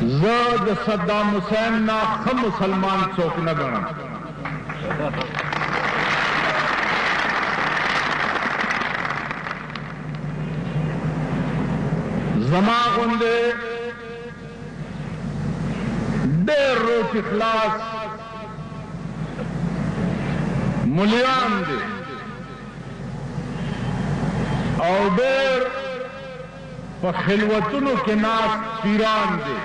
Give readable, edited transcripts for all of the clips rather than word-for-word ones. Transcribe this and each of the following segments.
زه د صدام حسین نه ښه مسلمان څوک نه ګڼم. زما غوندې ډېر روټي خلاص ملیان دي او ډېر په خلوتونو کې ناست پیران دي.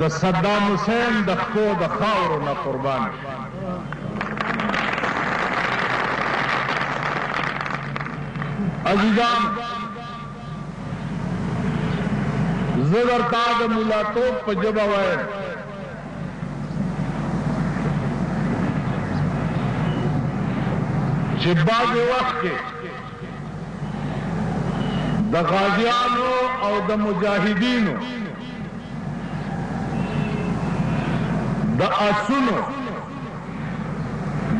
د صدام حسین د خپو د خاورو نه قربان شي. عزیزان، زه درته د ملاتوب په ژبه وایم چې بعضې وخت کې د غازیانو او د مجاهدینو د آسونو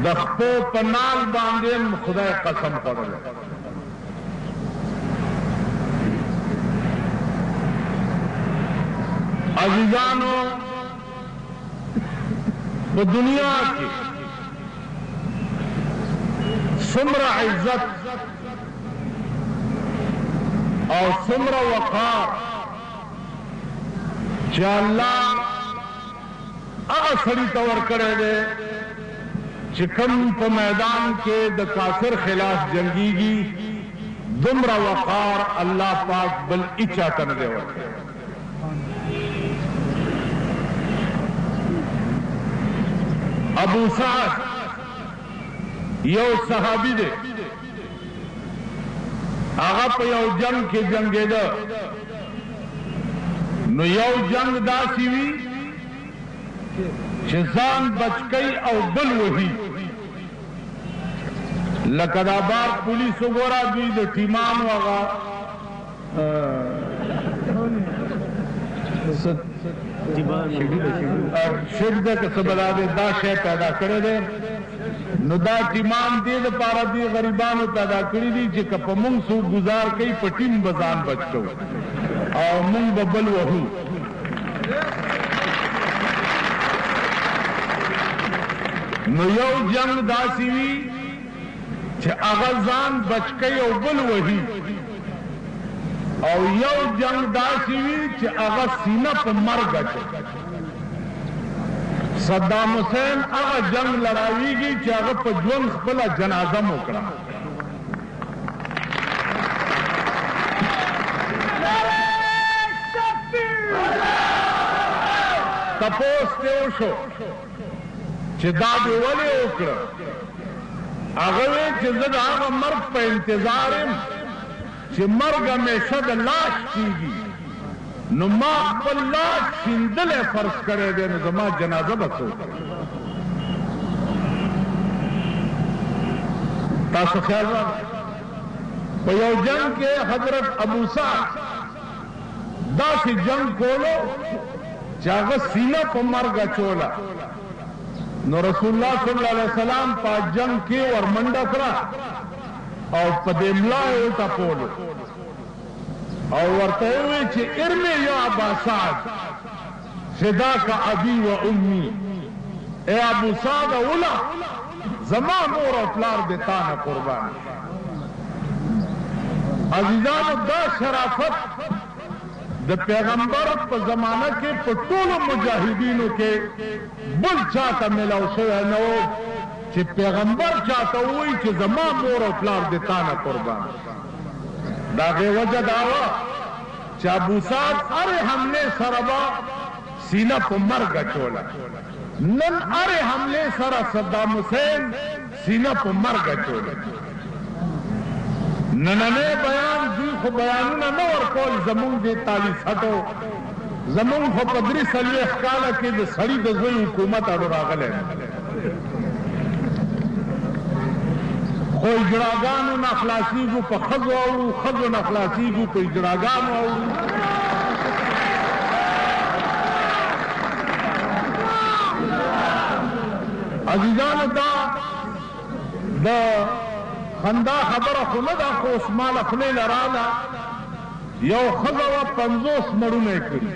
د خپو په نال باندې خدای قسم خوړلی. عزیزانو، په دنیا کې څومره عزت او څومره وقار چې الله هغه سړي ته ورکړی دی چې کوم په میدان کې د کافر خلاف جنګیږي، دومره وقار الله پاک بل هیچا ته نه دی ورکړی. ابو سعد یو صحابي دی، هغه په یو جنگ کې جنګېده. نو یو جنگ داسې وي چې ځان بچ کوي او بل وهي. لکه دا بار پولیس وګوره، دوی د ټیمانو هغه شیډ ده که څه بلا دی، دا شی پیدا کړی دی. نو دا ټیمان دې دپاره دې غریبانو پیدا کړي دي چې که په مونږ څوک ګزار کوي په ټیم به ځان بچ کوو او مونږ به بل وهو. نو یو جنگ داسې وي چې هغه ځان بچ کوي او بل وهي، او یو جنگ داسې وي چې هغه سینه په مرګ اچوي. صدام حسین هغه جنگ لړاویږي چې هغه په ژوند خپله جنازه مو کړه. تپوس ته وشو چې دا دې ولې وکړه؟ هغه وی چې زه د هغه مرګ په انتظار یم چې مرګ همیشه د لاش کېږي. نو ما خپل لاس شیندلی فرض کړی دی، نو زما جنازه به څوک کوي؟ تاسو خیال راغلی په یو جنگ کې حضرت ابو سعد داسې جنگ کولو چې هغه سینه په مرګ اچوله. نو رسول الله صلی الله علیه وسلم په جنگ کې ورمنډه کړه او په دې ملا یې وټپولو او ورته وی چې ارمی یا ابا سعد فداک ابي و امي، اے ابو سعد اولا زما مور او پلار دې تا نه قربان. عزیزانو، دا شرافت د پیغمبر په زمانه کې په ټولو مجاهدینو کې بل چاته ملاو شوی نه و چې پیغمبر چاته ووایي چې زما مور او پلار دې تا نه قربان. د هغې وجه دا وه چې ابو سعد هرې حملې سره به سینه په مرګ اچوله. نن هرې حملې سره صدام حسین سینه په مرګ اچوله. نننی بیان دوی خو بیانونه نه ورکول زمونږ دې تالیس هټو، زمونږ خو په 43 کاله کې د سړي د زوی حکومت اړو راغلی خو اجراګانو نه خلاصېږو، په ښځو اورو، ښځو نه خلاصېږو، په اجراګانو اورو. عزیزانو، دا د خندا خبره خو نه ده، خو اوس ماله خولې نه راله یو ښځه وه 50 مړونه یې کړي.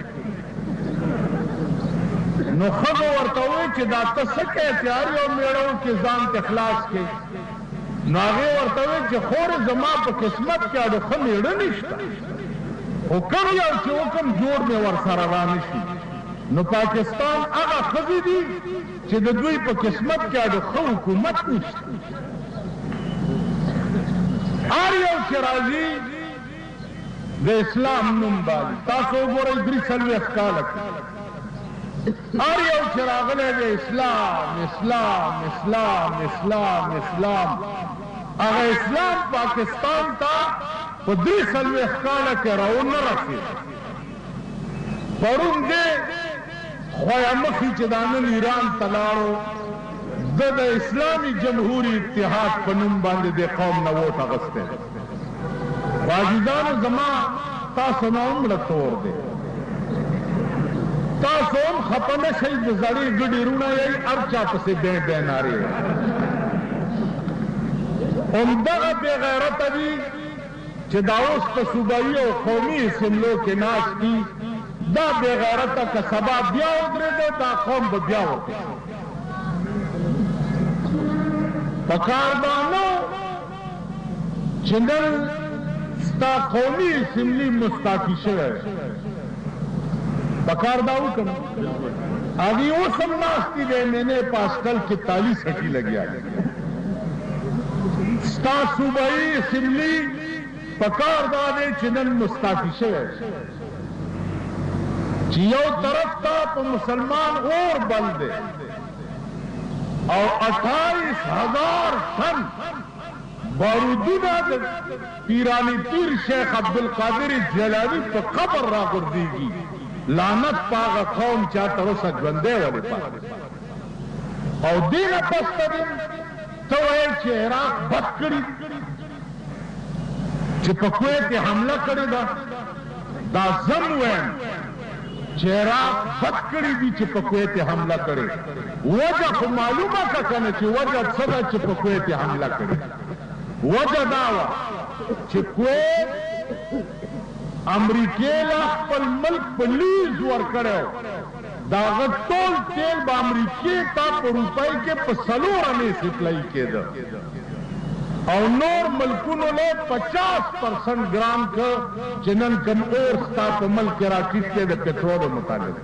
نو ښځه ورته ووایي چې دا ته څه کوې تیار یو مېړه وکړې ځان ته خلاص کړې. نو هغې ورته ووایي چې خورې زما په قسمت کې اډو ښه مېړه نشته خو کوم یو چې وکړم جوړ مې ورسره را نه شي. نو پاکستان هغه ښځې دي چې د دوی په قسمت کې اډو ښه حکومت نشته. هر یو چې راځي د اسلام نوم بالي. تاسو وګورئ 43 کاله هر یو چې راغلی دی اسلام اسلام اسلام اسلام اسلام. هغه اسلام پاکستان ته په 43 کاله کې راونه رسېد. پرون دی خویه مخې چې دا نن ایران ته لاړو د اسلامي جمهوري اتحاد په نوم باندې د قوم نه ووټ اخیستی. عزیزانو زما تاسو نه هم لږ تور دی. تاسو هم خفه نه شئ د زړې ګډې رونه یئ هر چا پسې بې بې نارې وایي. همدغه بې غیرته دي چې دا اوس په صوبایي او قومي اسمبلو کې ناست دي. دا بې غیرته که سبا بیا ودرېده دا قوم به بیا ورته پکار دا نه چې نن ستا قومي اسمبلي مستعفي شوی پکار دا وکړم. هغې اوس هم ناستې دی مینې پاسکل کې تالی سټي لګیا دی. ستا صوبایي اسمبلي پکار دا دی چې نن مستعفي شوی چې یو طرف ته په مسلمان اور بل دی او 28,000 ټن بارودونه د پیرانی پیر شیخ عبدالقادر جیلانی په قبر راغورځېږي. لعنت په هغه قوم چې تر اوسه ژوندی ولې پاتې. او دې نه پس ته ته وایې چې عراق بد کړي چې په کویت یې حمله کړې ده. دا زم وایم چې عراق بد کړي دي چې په کویت یې حمله کړې. وجه خو معلومه که که نه چې وجه څه ده چې په کویت یې حمله کړې. وجه دا وه چې کویت امریکې له خپل ملک په لیز ورکړی و. د هغه ټول تیل به امریکې ته په روپۍ کې په 4 انې سپلای کېده او نور ملکونو له 50% ګران که چې نن کوم اور ستا په ملک کې راټیټ دی د پټرولو مطابق.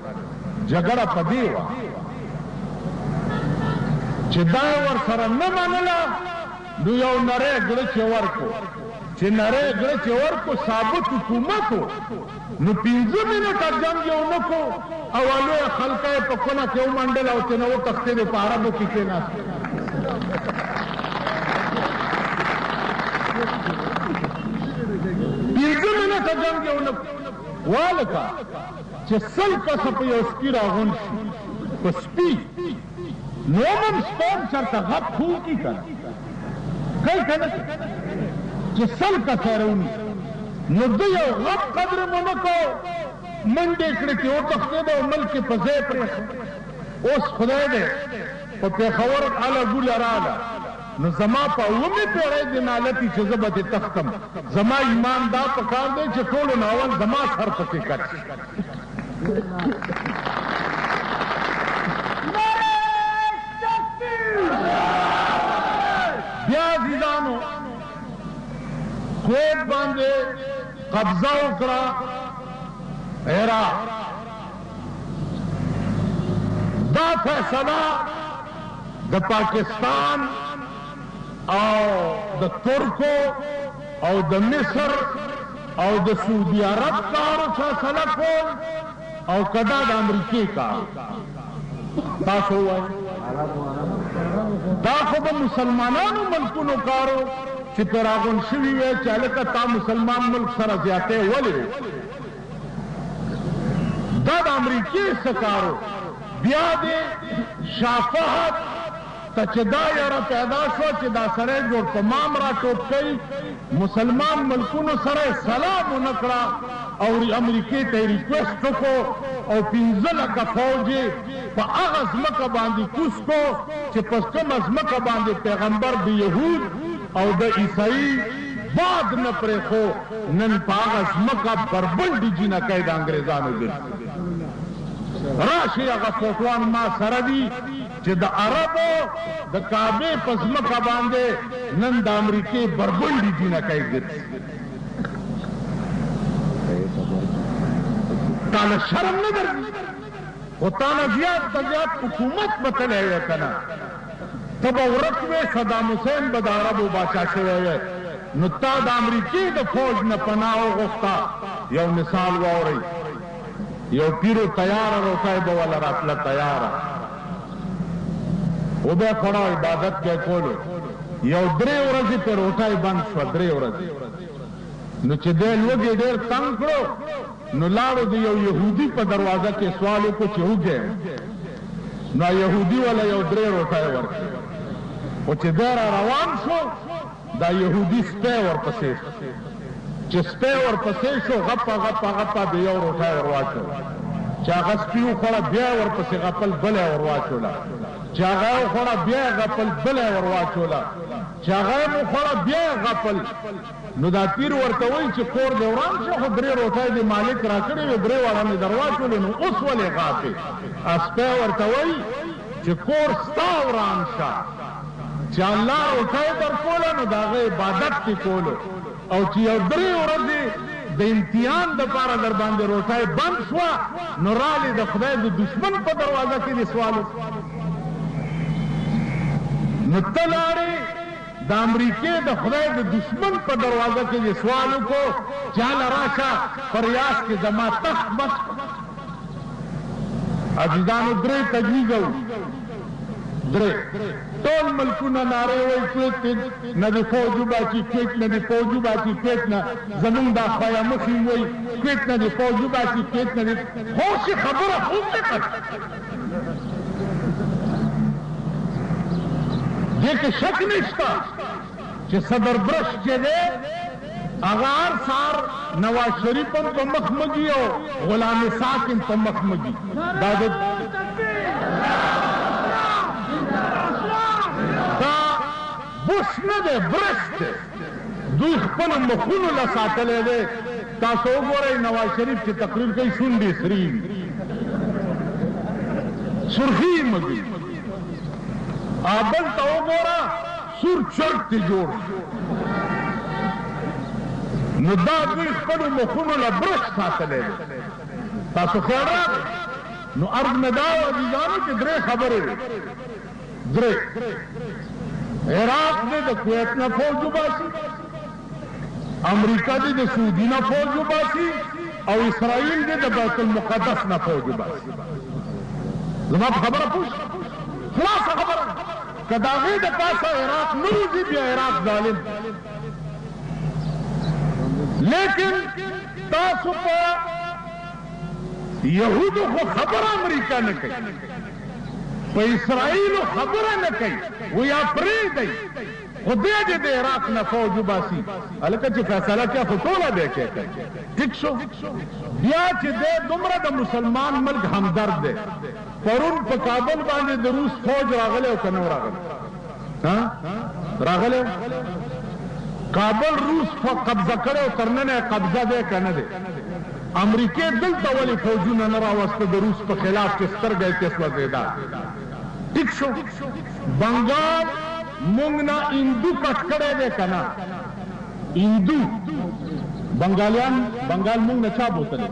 جګړه په دې وه چې دا یې ورسره نه منله نو یو نری ګړه چې ورکو چې نری ګړه چې ورکو ثابت حکومت و نو 15 منټه جنګ یې ونه کړو او لویه خلقه یې په کونه کې ومنډل او چې نه وتښتېدې په عربو کې کېناستې. 15 منټه جنګ یې ونه کړو. والکه چې 100 کسه په یو سپي راغونډ شي په سپي نو هم سپام چېرته غپ خو وکړي که نه کوي که نه چې 100 کسه یې راونیسي نو ده یو غپ قدر مو نه کو منډې کړې چې وتښتېده او ملک یې په ځای پرېښود. اوس خدای دی په پېښور اله ګوله راله نو زما په 9مې پېړۍ د نالتي چې زه به دې تښتم. زما ایمان دا پکار دی چې ټولو نه اول زما سر پسې کټ شي. بیا عزیزانو کویت باندې قبضه وکړه عراق. دا فیصله د پاکستان او د ترکو او د مصر او د سعودي عرب کارو فیصله کول او کدا د امریکې کار. تاسو وایئ دا خو د مسلمانانو ملکونو کارو چې پرې راغونډ شوي وی چې هلکه تا مسلمان ملک سره زیاتی ولې دا د امریکې څه کارو. بیا دې شافهد ته چې دا یاره پیدا شوه چې دا سړی جوړ په مام را ټوپ کوي مسلمان ملکونو سره سلام ونه کړه او امریکې ته یې ریکویسټ وکړو او 15 لکه فوج یې په هغه ځمکه باندې کوز کړو چې په کومه ځمکه باندې پیغمبر د یهود او د عیسایي باد نه پرېښو نن په هغه ځمکه بربنډې جینکۍ د انګریزانو ګرځي راشي هغه فوټوان ما سره دي چې د عربو د کعبې په ځمکه باندې نن د امریکې بربنډې جینکۍ ګرځي تاله شرم نه درځي خو تاله زیات په زیات حکومت به تللی وی که نه ته به ورک وې صدام حسین به د عربو باچا شوی وی نو تا د امریکې د فوج نه پناه وغوښته یو مثال واورئ یو پیرو تیاره روټۍ به وله راتله تیاره و به یې خوړه عبادت به یې کولو یو 3 ورځې پې روټۍ بند شوه 3 ورځې نو چې دی لوږې ډېر تنګ کړو نو لاړو د یو یهودي په دروازه کې سوال وکړو چې وږی نو یهودي وله یو 3 روټۍ ورکړې خو چې دی را روان شو دا یهودي سپی ورپسې شو چې سپی ورپسې شو غپه غپه غپه د یو روټۍ ور واچوله چې هغه سپي وخوړه بیا یې ورپسې غپل بله یې ور واچوله چې هغه یې وخوړه بیا یې غپل بله یې ور واچوله چې هغه یې وخوړه بیا یې غپل نو دا پیر ورته وایي چې کور دې وران شه خو 3 روټۍ دې مالک را کړې وې 3 واړه مې در واچولې نو اوس ولې غاپې سپی ورته وایي چې کور ستا وران شه چې الله روټۍ در کوله نو د هغه عبادت دې کولو او چې یو 3 ورځې د امتحان دپاره در باندې روټۍ بند شوه نو رالې د خدای د دشمن په دروازه کې دې سوال نو ته لاړې د امریکې د خدای د دشمن په دروازه کې دې سوال وکړو چې هله راشه په ریاض کې زما تخت بس عزیزانو 3 تجویزه وو 3 ټول ملکونه نارې وایي کویت نه د فوج وباسي کویت نه د فوج وباسي کویت نه زمونږ دا خوایا مخې وایي کویت نه د فوج وباسي کویت نه د خوشې خبره خوب نه کړ دې کې شک نشته چې صدر برش چې دی هغه هر سهار نواز شریف هم په مخ مږي او غلام اسحاق هم په مخ مږي دا بوش نه دی برش دی دوی خپلو مخونو له ساتلی دی تاسو وګورئ نواز شریف چې تقریر کوي شونډې سرې وي سرخي یې مږي بل ته وګوره سور چرګ ترې جوړ نو دا دوی خپلو مخونو له برش ساتلی دی تاسو خیال راغی نو عرض مې دا و عزیزانو چې 3 خبرې وې 3 عراق دې د کویت نه فوج وباسي امریکا دې د سعودي نه فوج وباسي او اسرائیل دې د بیت المقدس نه فوج وباسي زما په خبره پوه خلاصه خبره که د هغې د پاسه عراق نه وځي بیا عراق ظالم لیکن تاسو په یهودو خو خبره امریکا نه کوي په اسرائیلو خبره نه کوي ویا پرېږدئ خو دی دې د عراق نه فوج وباسي هلکه چې فیصله کیا خو ټوله دی کوي ټیک شو بیا چې دی دومره د مسلمان ملک همدرد دی پرون په کابل باندې د روس فوج راغلی او که نه راغلی راغلی کابل روس قبضه کړی او تر ننه قبضه دی که نه دی امریکې دلته ولې فوجونه نه راوسته د روس په خلاف چې سترګه یې تېس وځېده ټیک شو بنګال مونږ نه هندو کټ کړی دی که نه هندو بنګالیان بنګال مونږ نه چا بوتلی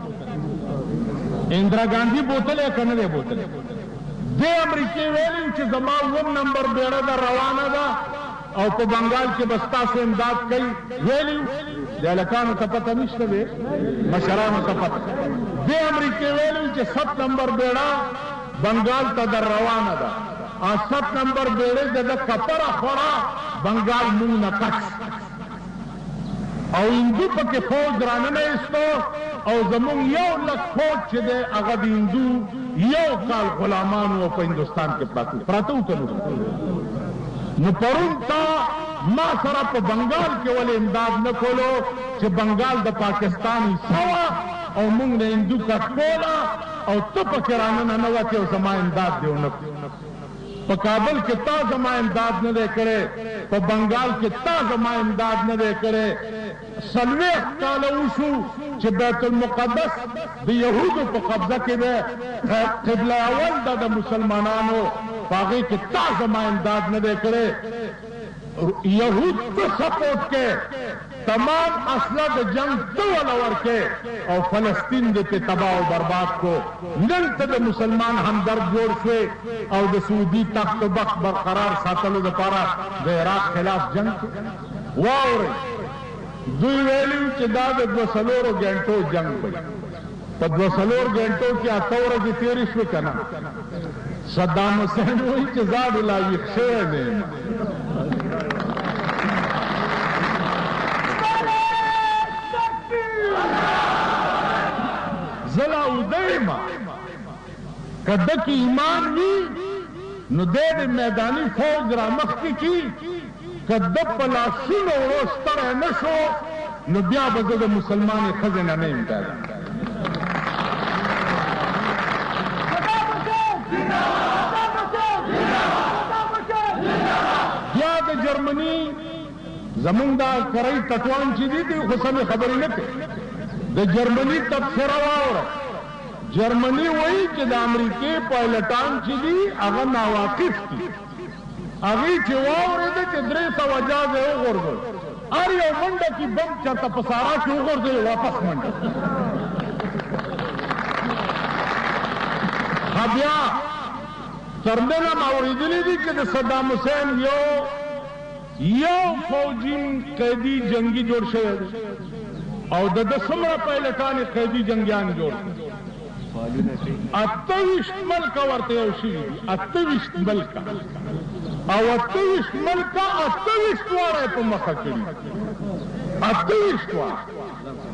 اندرا ګاندي بوتلی که نه دی بوتلی دې امریکې ویلي چې زما 9 نمبر بیړه ده روانه ده او په بنګال کې به ستاسو امداد کوي ویلي د هلکانو ته پته نشته دی مشرانو ته پته دې امریکې ویلي چې 7 نمبر بیړه بنګال ته در روانه ده 7 نمبر بیړې د کپره خوړه بنګال مونږ نه کټ او هندو پکې فوج راننه ایستو او زمونږ 1 لک فوج چې دی هغه د هندو 1 کال غلامانو په هندوستان کې پراته وو که نو پرون تا ما سره په بنګال کې ولې امداد نه کولو چې بنګال د پاکستان حصه وه او مونږ نه هندو کټ کوله او ته پکې راننه نه وتې او زما امداد دې ونه کړو په کابل کې تا زما امداد نه دی کړی، په بنګال کې تا زما امداد نه دی کړی. 40 کاله وشو چې بیت المقدس د یهودو په قبضه کې دی، قبله اول ده د مسلمانانو، په هغې کې تا زما امداد نه دی کړی. یهود ته سپورټ کې تمام اسلحه د جنگ ته ولا ورکې او فلسطین دې په تباہ او برباد کو. نن ته د مسلمان همدرد جوړ شوې او د سعودي تخت و بخت برقرار ساتلو لپاره د عراق خلاف جنگ کې. واورئ دوی ویلي چې دا د 2 غنټو جنگ وي، په 2 غنټو کې 8 ورځې تېرې شوې که نه. صدام حسین وایي چې زاړو لا ویښ شوی دی. زلا ودیما کده کی ایمان وی نو دې میدانی فوج را مخکې کی، کده پلاسونو وروستره نشو نو بیا به زه د مسلمانې ښځې نه نه یم ډاډه. بیا د جرمني زمونږ دا کرۍ ټټوان چې دي دوی خو سمې خبرې نه کوي. د جرمني تبصره واوره، جرمني وایي چې د امریکې پایلټان چې دي هغه ناواقف دي. هغې چې واورېده چې 300 جاز یې وغورځول، هر یو منډه کې بم چېرته په سارا کې وغورځوي، واپس منډه. بیا تر دې ما اورېدلي دي چې د صدام حسین یو فوجي قیدي جنگي جوړ شوی دی او د څومره پایلټان قیدي جنگیان جوړ 28 ملکه ورته یو شوي دي، 28 ملکه او 28 ملکه 28 واره په مخه کړي، 28 واره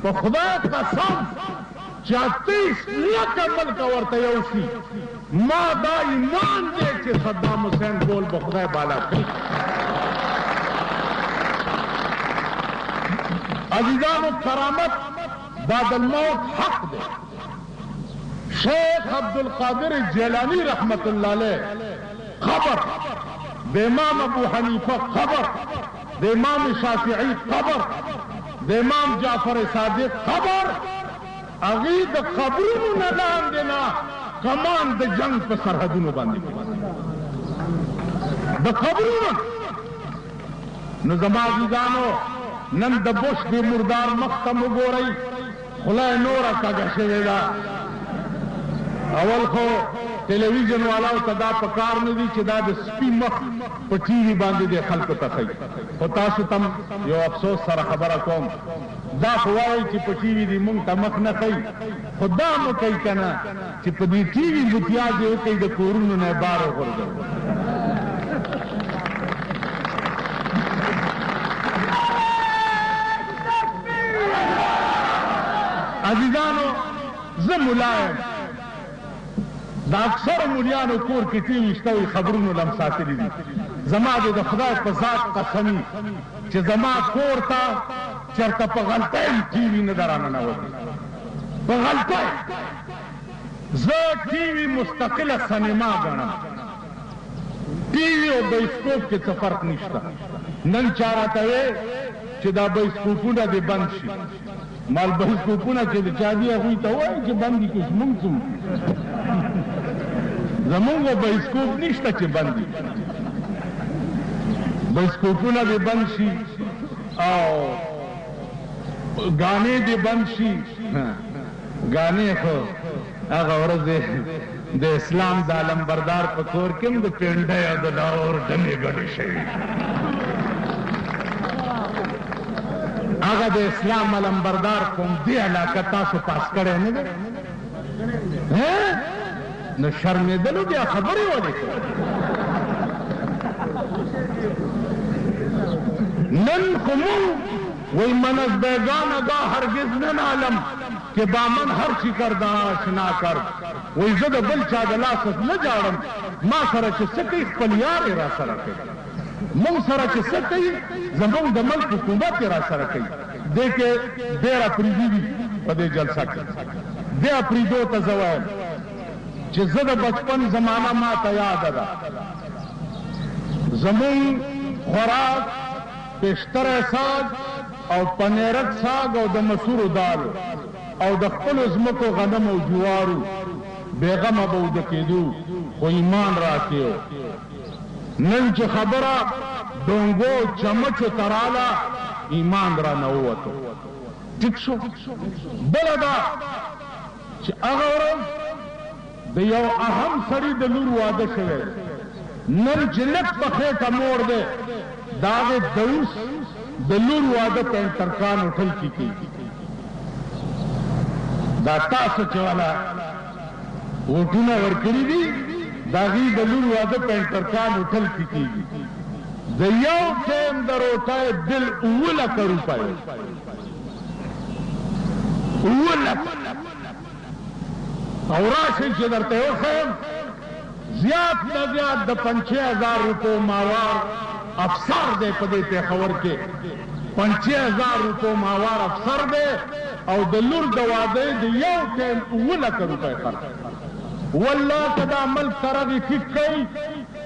په خدای قسم چې 28 لکه ملکه ورته یو شي. ما دا ایمان دی چې صدام حسین بول به خدای بالا کړي. عزیزانو کرامت بعد الموت حق دے. شیخ عبدالقادر جیلانی رحمت اللہ علیہ خبر، د امام ابو حنیفہ خبر، د امام شافعی خبر، د امام جعفر صادق خبر، اغی د قبرونو نه لاندې نه کمان د جنگ په سرحدونو باندې د قبرونو. نو زما عزیزانو نن د بوش د مردار مخ ته وګورئ، خوله یې نوره کږه شوې ده. اول خو ټلویزیون والاو ته دا پکار نه دي چې دا د سپي مخ په ټي وي باندې د خلکو ته ښیي، خو تاسو ته یو افسوس سره خبره کوم، دا خو وایئ چې په ټي وي دې مونږ ته مخ نه ښیي، خو دا مه کوئ که نه چې په دې ټي وي متیاز یې وکړئ د کورونو نه یې بار وغورځوئ. عزیزانو زه ملا یم، د اکثرو ملیانو کور کې ټي وي شته وي، خبرونو لم ساتلي دي. زما د خدای په ذات قسمي چې زما کور ته چېرته په غلطۍ ټي وي نه ده راننوتې، په غلطۍ. زه ټي وي مستقله سینما ګڼم، ټي وي او بایسکوپ کې څه فرق نشته. نن چا راته وی چې دا بایسکوپونه دې بند شي، مال بایسکوپونه چې د چا دي هغوی ته وایي چې بند دي، که زمونږ څه وکړي؟ زمونږ بایسکوپ نشته چې بند دي. بایسکوپونه دې بند شي او ګانې دې بند شي. ګانې خو هغه ورځ د اسلام د علمبردار په کور کې هم د پینډۍ او د لاهور ډمې ګډې شوي. هغه د اسلام علمبردار کوم دې علاقه تاسو پاس کړی نه دی؟ نو شرمېدلو بیا خبرې ولې کوي؟ نن خو مونږ وی من از بیگان اگا هرگز ننالم که بامن هر چی کرده آشنا کرد. وی زه د بل چا د لاسه نه جاړم، ما سره چې څه کوي خپل یار یې را سره کوي، مونږ سره چې څه کوي زمونږ د ملک حکومت یې را سره کوي. دې کې ډېر اپریدي دي په دې جلسه کې. دې اپریدو ته زه وایم چې زه د بچپن زمانه ما ته یاده ده زمون خوراک پشتر ساگ او پنیرک ساگ او د مسورو دالو او د خپلو ځمکو غنم او جوارو بېغمه به اوده کېدو خو ایمان راکېو نن چې خبره ډونګو چمچو ته راله ایمان را نه ووتو ټیک شو بله دا چې هغه ورځ د یو اهم سړي د لور واده شوی نن چې لږ په خېټه موړ دی د هغې دوس د لور واده پینټرکان هوټل کې کېږي دا تاسو چې والا ووټونه ورکړي دي د هغې د لور واده پینټرکان هوټل کې کېږي د یو ټیم د روټۍ بل 7 لکه روپۍ 7 لکه او راشئ چې درته وښیم زیات نه زیات د 5000 روپو ماوار افسر دی په دې پېښور کې 5000 روپو ماوار افسر دی او د لور د واده د یو ټیم 7 لکه روپۍ خرڅ والله که دا ملک ترغې ټیک کوي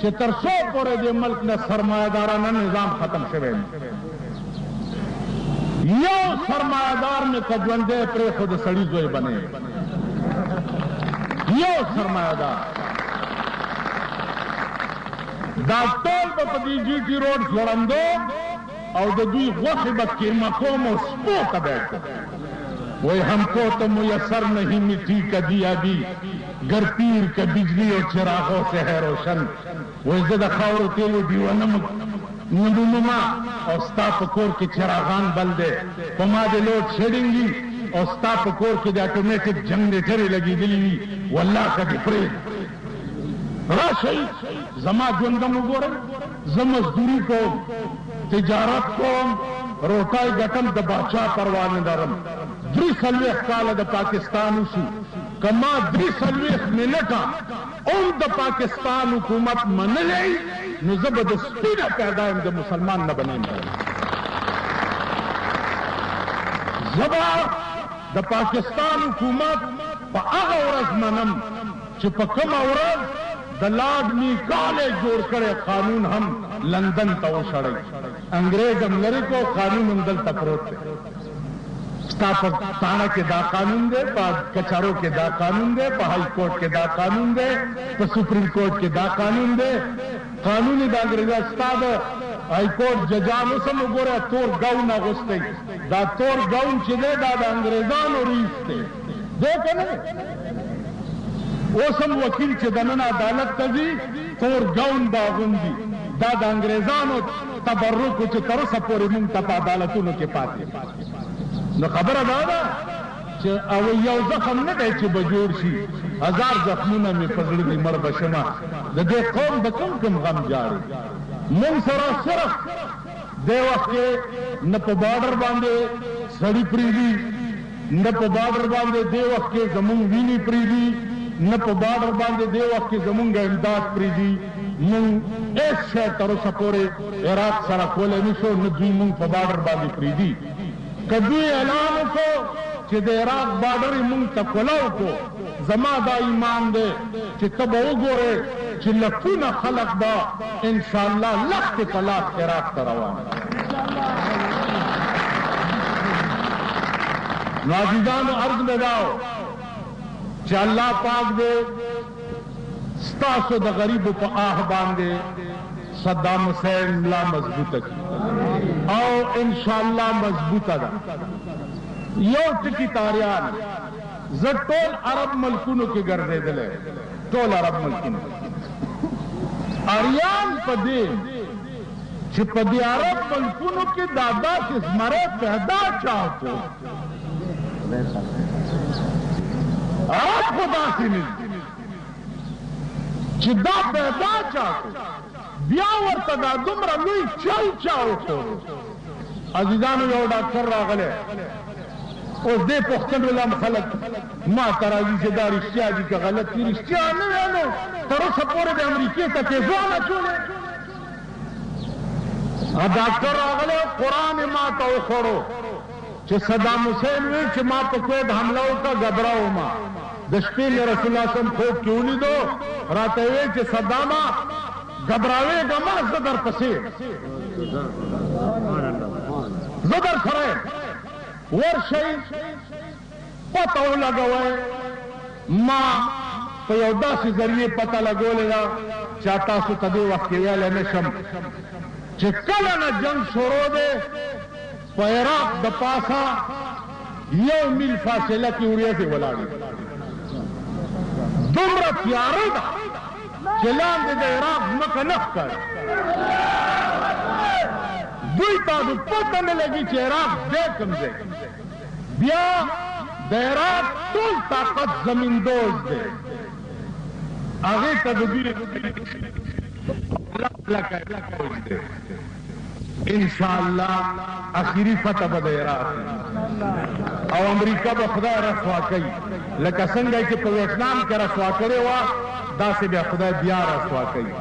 چې تر څو پورې د ملک نه سرمایهدارانه نظام ختم شوی یو سرمایهدار مې که ژوندی پرېښود د سړي زوی بنې یو سرمایهدار دا ټول به په دې جي ټي روډ ځوړندو او د دوی غوښې به قیمه کوم او سپو ته بیٹھو وہی ہم کو تو میسر نہیں مٹی کا دیا بھی گر پیر کا بجلی اور چراغوں سے ہے روشن وہ زدہ خاور تیلو دیوانم ندوما اور ستا پکور کے چراغان بل دے پما دے لوڈ شیڈنگ گی اور ستا پکور کے دے آٹومیٹک جنریٹر لگی دلی واللہ کا دی پرید راشئی زما جوندم گورم زمزدوری کو تجارت کو روٹائی گٹم د باچا پروان درم 3 کاله د پاکستان شو کما 3 منټه اون د پاکستان حکومت منلې نو زه به د سپینه پیدا یم د مسلمان نه بنیم زبا د پاکستان حکومت په هغه ورځ منم چې په کومه ورځ د لارډ میکالې جوړ کړی قانون هم لندن ته وشړی انګریز هم لرې کو قانون هم دلته پروت دی ستا په تاڼه کې دا قانون دی په کچارو کې دا قانون دی په های کورټ کې دا قانون دی په سپریم کورټ کې دا قانون دی قانون د انګریزا ستا د های کورټ ججانو سم وګوره تور ګاون اغوستی دا تور ګاون چې دی دا د انګریزانو ریس دی دی که نه اوس هم وکیل چې دننه عدالت ته ځي تور ګاون به اغوندي دا د انګریزانو تبرک و چې تر اوسه پورې مونږ ته په عدالتونو کې پاتې نو خبره دا ده چې او یو زخم نه دی چې به جوړ شي 1000 زخمونه مې په زړه دي مړ به شمه د دې قوم د کوم غم جاړي مونږ سره صرف دې وخت کې نه په بارډر باندې سړي پرېږدي نه په بارډر باندې دې وخت کې زمونږ وینې پرېږدي نه په بارډر باندې دې وخت کې زمونږ امداد پرېږدي مونږ هېڅ شی تر اوسه پورې عراق سره کولی نه شو نه دوی مونږ په بارډر باندې پرېږدي که دوی اعلان وکړو چې د عراق بارډر یې مونږ ته کولاو کړو زما دا ایمان دی چې ته به وګورې چې لکونه خلق به انشاءالله لختې په لاس عراق ته روان نو عزیزانو عرض مې دا و چې الله پاک دې ستاسو د غریبو په آه باندې صدام حسین ملا مضبوطه کړي او انشاءالله مضبوطه ده یو ټکي تاریان زه ټول عرب ملکونو کې ګرځېدلی ټول عرب ملکونو اریان په دې چې په دې عرب ملکونو کې دا داسې زمری پیدا چا کړو عرب خو داسې نه چې دا پیدا چا کړو بیا ورته دا دومره لوی چل چا وکړو عزیزانو یو ډاکټر راغلی اوس دې پوښتنو لم خلک ما ته راځي چې دا رښتیا دي که غلط دي رښتیا نه وی نو تر اوسه پورې د امریکې ته تیزوان اچولی ډاکټر راغلی قرآن یې ما ته وخوړو چې صدام حسین وی چې ما په کویت حمله وکړه ګبراومه د شپې مې رسول الله صم خوب کې ولیدو راته وی چې صدامه घबरावेगा मत زه در پسې زه در سره ورشئ پته ولګوئ ما په یو داسې ذریعې پته لګولې ده چې تاسو ته دې وخت کې ویلی نه شم چې کله نه جنګ شروع دی په عراق د پاسه 1 میل فاصله کې وریځې ولاړې دومره تیاره ده چې لاندې د عراق ځمکه نه ښکاري دوی ته پته نه لګي چې عراق دی کوم ځای بیا د عراق ټول طاقت زمیندوز دی هغې ته د دوی انشاءالله اخیری فتح به د عراق او امریکا به خدای رسوا کوي لکه څنګه چې په ویتنام کې رسوا کړې وه داسې بیا خدای بیا رسوا کوي